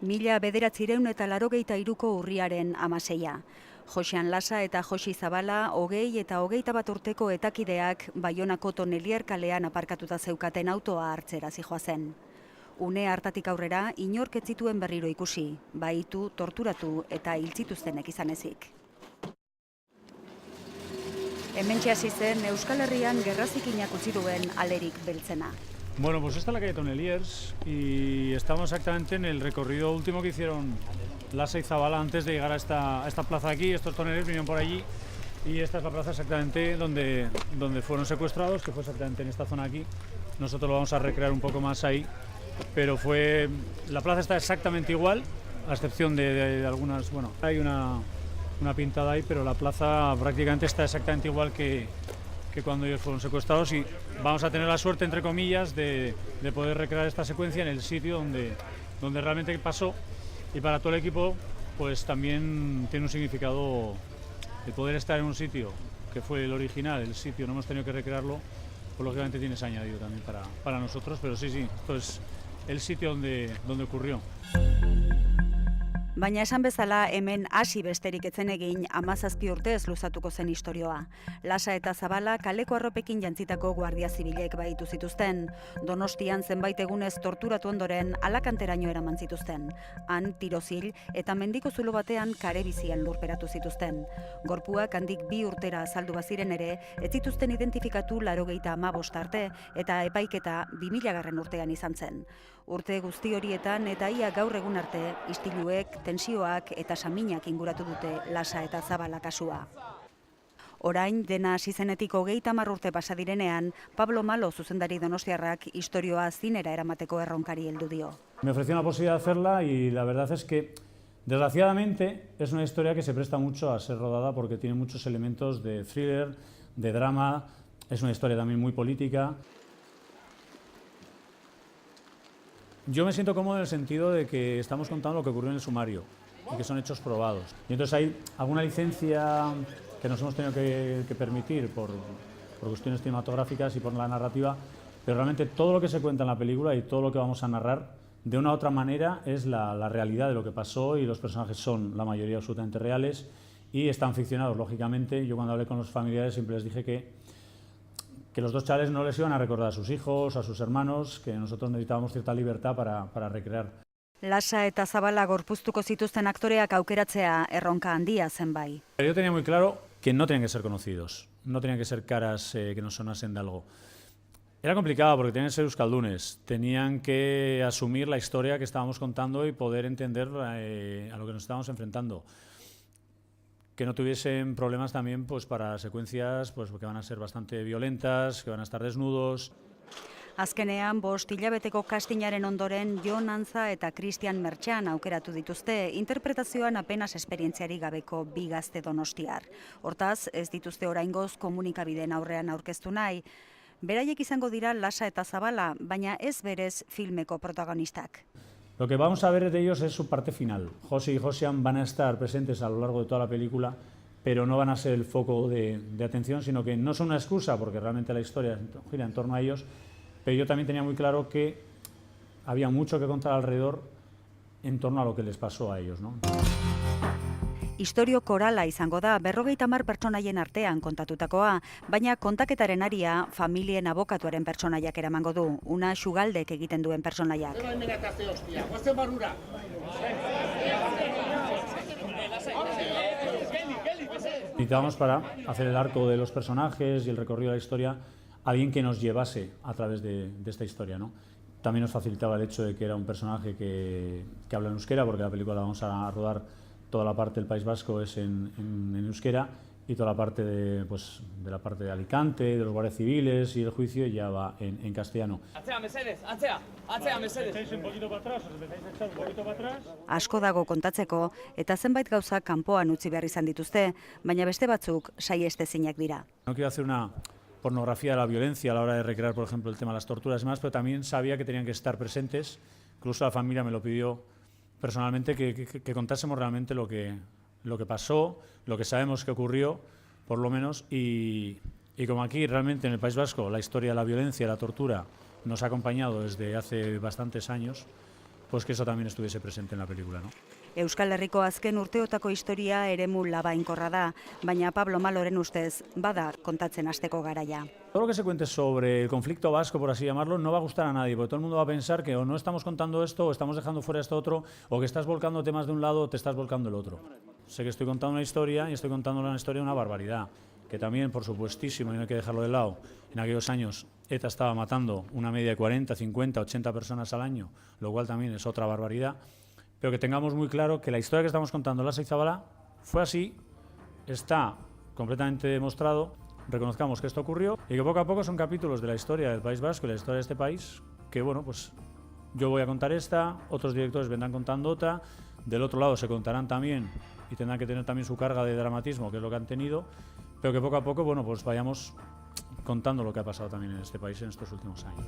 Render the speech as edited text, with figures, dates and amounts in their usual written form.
1983ko urriaren 16. Josean Lasa eta Josi Zabala 20 eta 21 urteko etakideak Baionako Tonelier kalean aparkatuta zeukaten autoa hartzera zihoazen. Une hartatik aurrera inork ez zituen berriro ikusi, bahitu, torturatu eta hil zituztenek izan ezik. Hementxe hasi zen Euskal Herrian gerrazikinak utzi duen alerik beltzena. Bueno, pues esta es la calle Toneliers y estamos exactamente en el recorrido último que hicieron Lasa y Zabala antes de llegar a esta plaza aquí. Estos Toneliers vinieron por allí y esta es la plaza exactamente donde fueron secuestrados, que fue exactamente en esta zona aquí. Nosotros lo vamos a recrear un poco más ahí, pero la plaza está exactamente igual, a excepción de algunas, bueno, hay una pintada ahí, pero la plaza prácticamente está exactamente igual que cuando ellos fueron secuestrados, y vamos a tener la suerte, entre comillas, de poder recrear esta secuencia en el sitio donde realmente pasó, y para todo el equipo pues también tiene un significado el poder estar en un sitio que fue el original, el sitio, no hemos tenido que recrearlo, pues lógicamente tiene ese añadido también para nosotros, pero sí, esto es el sitio donde ocurrió. Baina esan bezala hemen hasi besterik etzen egin 17 urtez luzatuko zen istorioa. Lasa eta Zabala kaleko arropekin jantzitako guardia zibilek bahitu zituzten. Donostian zenbait egunez torturatu ondoren alakanteraino eraman zituzten. Han tirozil eta mendiko zulo batean kare bizian lurperatu zituzten. Gorpuak handik 2 urtera azaldu baziren ere, ez zituzten identifikatu 95 arte eta epaiketa 2000 urtean izan zen. Urte guzti horietan eta ia gaur egun arte, istiluek, tensioak eta saminak inguratu dute Lasa eta Zabala kasua. Orain, dena hasi zenetik 30 urte pasa direnean, Pablo Malo zuzendari donostiarrak istorioa zinera eramateko erronkari heldu dio. Me ofreció una posibilidad de hacerla y la verdad es que, desgraciadamente, es una historia que se presta mucho a ser rodada porque tiene muchos elementos de thriller, de drama, es una historia también muy política. Yo me siento cómodo en el sentido de que estamos contando lo que ocurrió en el sumario y que son hechos probados. Y entonces hay alguna licencia que nos hemos tenido que permitir por cuestiones cinematográficas y por la narrativa, pero realmente todo lo que se cuenta en la película y todo lo que vamos a narrar de una u otra manera es la realidad de lo que pasó, y los personajes son la mayoría absolutamente reales y están ficcionados, lógicamente. Yo cuando hablé con los familiares siempre les dije que los dos chavales no les iban a recordar a sus hijos, a sus hermanos, que nosotros necesitábamos cierta libertad para recrear. Lasa eta Zabala gorpuztuko zituzten aktoreak aukeratzea erronka handia zen bai. Yo tenía muy claro que no tenían que ser conocidos, no tenían que ser caras que nos sonasen de algo. Era complicado porque tenían que ser euskaldunes, tenían que asumir la historia que estábamos contando y poder entender a lo que nos estábamos enfrentando. Que no tuviesen problemas también pues para secuencias pues que van a ser bastante violentas, que van a estar desnudos. Azkenean, 5 hilabeteko castingaren ondoren Jon Antza eta Christian Mertxan aukeratu dituzte, interpretazioan apenas esperientziarik gabeko 2 gazte donostiar. Hortaz, ez dituzte oraingoz komunikabideen aurrean aurkeztu nahi. Beraiek izango dira Lasa eta Zabala, baina ez berez filmeko protagonistak. Lo que vamos a ver de ellos es su parte final. Josi y Josian van a estar presentes a lo largo de toda la película, pero no van a ser el foco de atención, sino que no son una excusa, porque realmente la historia gira en torno a ellos, pero yo también tenía muy claro que había mucho que contar alrededor en torno a lo que les pasó a ellos, ¿no? Istorio korala izango da 50 pertsonaien artean kontatutakoa, baina kontaketaren aria familien abokatuaren pertsonaiak eramango du, una Xugaldek egiten duen pertsonaiak. Necesitábamos, para hacer el arco de los personajes y el recorrido de la historia, alguien que nos llevase a través de esta historia, ¿no? También nos facilitaba el hecho de que era un personaje que habla en euskera, porque la película la vamos a rodar, toda la parte del País Vasco es en euskera, y toda la parte de la parte de Alicante, de los guardias civiles y el juicio ya va en castellano. Atzea, mesedez. Estáis un poquito para atrás, os empezáis a echar un poquito para atrás. Asko dago kontatzeko eta zenbait gauza kanpoan utzi behar izan dituzte, baina beste batzuk saihestezinak dira. No quiero hacer una pornografía de la violencia a la hora de recrear, por ejemplo, el tema de las torturas y demás, pero también sabía que tenían que estar presentes. Incluso la familia me lo pidió personalmente, que contásemos realmente lo que pasó, lo que sabemos que ocurrió, por lo menos, y como aquí realmente en el País Vasco la historia de la violencia y la tortura nos ha acompañado desde hace bastantes años, pues que eso también estuviese presente en la película, ¿no? Euskal Herriko azken urteotako historia eremu labainkorra da, baina Pablo Maloren ustez bada kontatzen hasteko garaia. Todo lo que se cuente sobre el conflicto vasco, por así llamarlo, no va a gustar a nadie, porque todo el mundo va a pensar que o no estamos contando esto, o estamos dejando fuera esto otro, o que estás volcando temas de un lado o te estás volcando el otro. Sé que estoy contando una historia y estoy contando una historia de una barbaridad, que también, por supuestísimo, y no hay que dejarlo de lado, en aquellos años ETA estaba matando una media de 40, 50, 80 personas al año, lo cual también es otra barbaridad, pero que tengamos muy claro que la historia que estamos contando en Lasa y Zabala fue así, está completamente demostrado, reconozcamos que esto ocurrió y que poco a poco son capítulos de la historia del País Vasco y la historia de este país que, bueno, pues yo voy a contar esta, otros directores vendrán contando otra, del otro lado se contarán también y tendrán que tener también su carga de dramatismo, que es lo que han tenido, pero que poco a poco, bueno, pues vayamos contando lo que ha pasado también en este país en estos últimos años.